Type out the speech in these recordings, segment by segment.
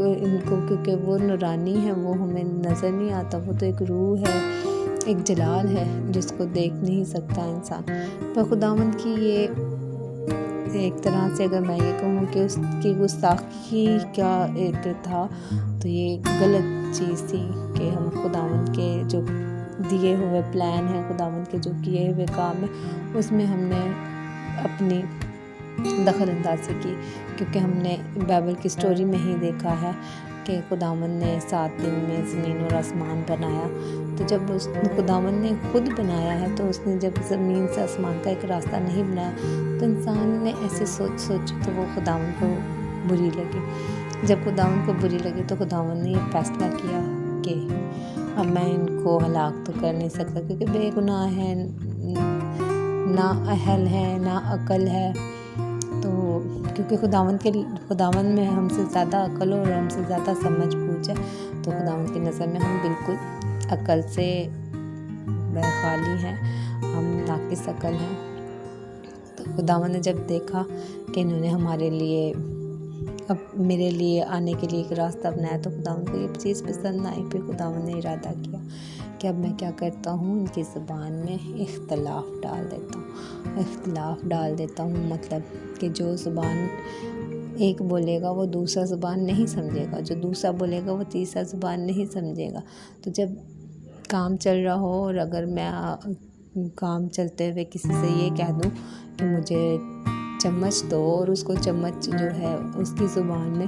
ان کو کیونکہ وہ نورانی ہے، وہ ہمیں نظر نہیں آتا، وہ تو ایک روح ہے، ایک جلال ہے جس کو دیکھ نہیں سکتا انسان۔ پر خداوند کی یہ ایک طرح سے اگر میں یہ کہوں کہ اس کی گستاخی کا ایک تھا، تو یہ غلط چیز تھی کہ ہم خداوند کے جو دیے ہوئے پلان ہیں، خداوند کے جو کیے ہوئے کام ہیں، اس میں ہم نے اپنی دخل اندازی کی، کیونکہ ہم نے بائبل کی سٹوری میں ہی دیکھا ہے کہ خداوند نے 7 دن میں زمین اور آسمان بنایا۔ تو جب خداوند نے خود بنایا ہے، تو اس نے جب زمین سے آسمان کا ایک راستہ نہیں بنایا، تو انسان نے ایسے سوچی تو وہ خداوند کو بری لگی۔ جب خداوند کو بری لگی تو خداوند نے یہ فیصلہ کیا کہ اب میں ان کو ہلاک تو کر نہیں سکتا، کیونکہ بے گناہ ہیں، نہ اہل ہے نہ عقل ہے۔ تو کیونکہ خداوند میں ہم سے زیادہ عقل اور ہم سے زیادہ سمجھ بوجھ ہے، تو خداوند کی نظر میں ہم بالکل عقل سے خالی ہیں، ہم ناقص عقل ہیں۔ تو خداوند نے جب دیکھا کہ انہوں نے ہمارے لیے اب میرے لیے آنے کے لیے ایک راستہ بنایا، تو خداوند کو یہ چیز پسند نہ آئی۔ پھر خداوند نے ارادہ کیا کہ اب میں کیا کرتا ہوں، ان کی زبان میں اختلاف ڈال دیتا ہوں، مطلب کہ جو زبان ایک بولے گا وہ دوسرا زبان نہیں سمجھے گا، جو دوسرا بولے گا وہ تیسرا زبان نہیں سمجھے گا۔ تو جب کام چل رہا ہو اور اگر میں کام چلتے ہوئے کسی سے یہ کہہ دوں کہ مجھے چمچ دو، اور اس کو چمچ جو ہے اس کی زبان میں،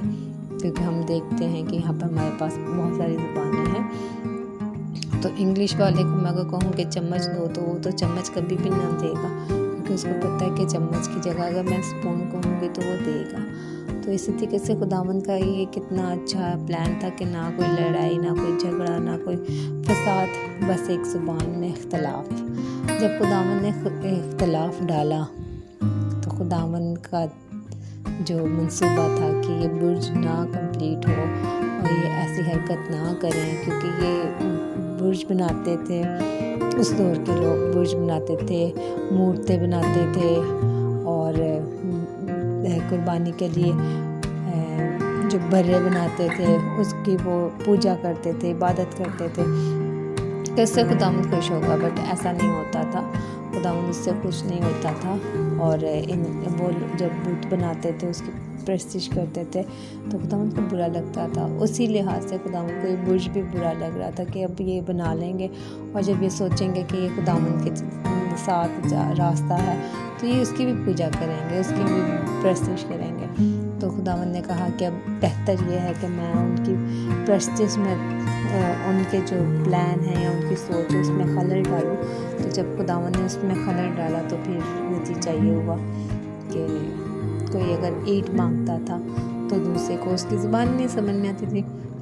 کیونکہ ہم دیکھتے ہیں کہ یہاں پر ہمارے پاس بہت ساری زبانیں ہیں، تو انگلش والے کو میں اگر کہوں کہ چمچ دو، تو وہ تو چمچ کبھی بھی نہ دے گا، کیونکہ اس کو پتہ ہے کہ چمچ کی جگہ اگر میں اسپون کہوں گی تو وہ دے گا۔ تو اسی طریقے سے خداوند کا یہ کتنا اچھا پلان تھا کہ نہ کوئی لڑائی، نہ کوئی جھگڑا، نہ کوئی فساد، بس ایک زبان میں اختلاف۔ جب خداوند نے اختلاف ڈالا، تو خداوند کا جو منصوبہ تھا کہ یہ برج نہ کمپلیٹ ہو اور یہ ایسی حرکت نہ کریں، کیونکہ یہ برج بناتے تھے، اس دور کے لوگ برج بناتے تھے، مورتیں بناتے تھے، اور قربانی کے لیے جو برے بناتے تھے اس کی وہ پوجا کرتے تھے، عبادت کرتے تھے، کہ اس سے خداوند خوش ہوگا، بٹ ایسا نہیں ہوتا تھا، خداوند اس سے خوش نہیں ہوتا تھا۔ اور وہ جب بت بناتے تھے، اس کی پرستش کرتے تھے، تو خداوند کو برا لگتا تھا۔ اسی لحاظ سے خداوند کو یہ برج بھی برا لگ رہا تھا کہ اب یہ بنا لیں گے، اور جب یہ سوچیں گے کہ یہ خداوند کے ساتھ راستہ ہے، تو یہ اس کی بھی پوجا کریں گے، اس کی بھی پرستش کریں گے۔ تو خداوند نے کہا کہ اب بہتر یہ ہے کہ میں ان کی پرستش میں ان کے جو پلان ہیں یا ان کی سوچ اس میں خلل ڈالوں۔ تو جب خداوند نے اس میں خلل ڈالا، تو پھر نتیجہ یہ ہوا کہ کوئی اگر اینٹ مانگتا تھا تو دوسرے کو اس کی زبان نہیں سمجھ میں آتی تھی،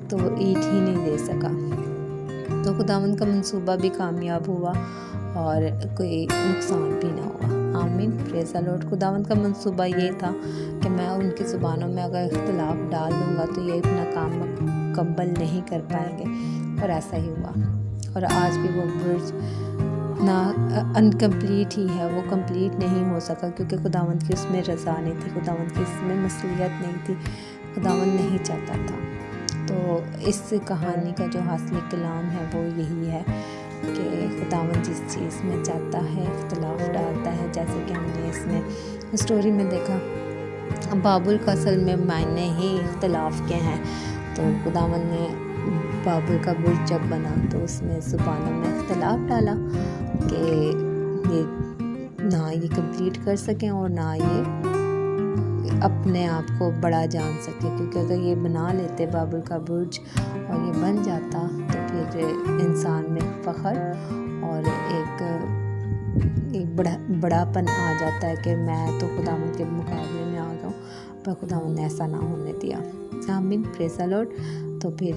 تو وہ اینٹ ہی نہیں دے سکا۔ تو خداوند کا منصوبہ بھی کامیاب ہوا اور کوئی نقصان بھی نہ ہوا۔ آمین، پریز دی لارڈ۔ خداوند کا منصوبہ یہ تھا کہ میں ان کی زبانوں میں اگر اختلاف ڈال دوں گا تو یہ اپنا کام مکمل نہیں کر پائیں گے، اور ایسا ہی ہوا۔ اور آج بھی وہ برج انکمپلیٹ ہی ہے، وہ کمپلیٹ نہیں ہو سکا، کیونکہ خداوند کی اس میں رضا نہیں تھی، خداوند کی اس میں مصلحت نہیں تھی، خداوند نہیں چاہتا تھا۔ تو اس کہانی کا جو حاصل کلام ہے وہ یہی ہے کہ خداوند جس چیز میں چاہتا ہے اختلاف ڈالتا ہے، جیسے کہ ہم نے اس میں اسٹوری میں دیکھا، بابل کا اصل میں معنی ہی اختلاف کے ہیں۔ تو خداوند نے بابل کا برج جب بنا تو اس میں زبانوں میں اختلاف ڈالا کہ یہ نہ یہ کمپلیٹ کر سکیں اور نہ یہ اپنے آپ کو بڑا جان سکے، کیونکہ اگر یہ بنا لیتے بابل کا برج اور یہ بن جاتا تو پھر انسان میں فخر اور ایک بڑا پن آ جاتا ہے کہ میں تو خداوند کے مقابلے میں آ گیا ہوں، پر خداوند نے ایسا نہ ہونے دیا۔ آمین، پریز دی لارڈ۔ تو پھر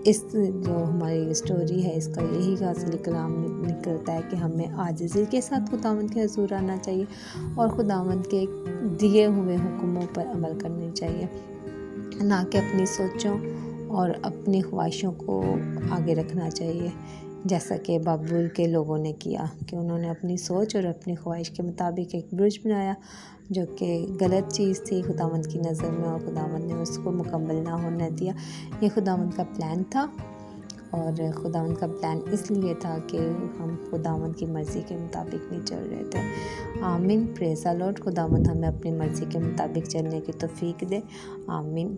اس جو ہماری اسٹوری ہے اس کا یہی حاصل کلام نکلتا ہے کہ ہمیں عاجزی کے ساتھ خداوند کے حضور آنا چاہیے اور خداوند کے دیے ہوئے حکموں پر عمل کرنی چاہیے، نہ کہ اپنی سوچوں اور اپنی خواہشوں کو آگے رکھنا چاہیے، جیسا کہ بابل کے لوگوں نے کیا کہ انہوں نے اپنی سوچ اور اپنی خواہش کے مطابق ایک برج بنایا جو کہ غلط چیز تھی خداوند کی نظر میں، اور خداوند نے اس کو مکمل نہ ہونے دیا۔ یہ خداوند کا پلان تھا، اور خداوند کا پلان اس لیے تھا کہ ہم خداوند کی مرضی کے مطابق نہیں چل رہے تھے۔ آمین، پریز دی لارڈ۔ خداوند ہمیں اپنی مرضی کے مطابق چلنے کی توفیق دے، آمین۔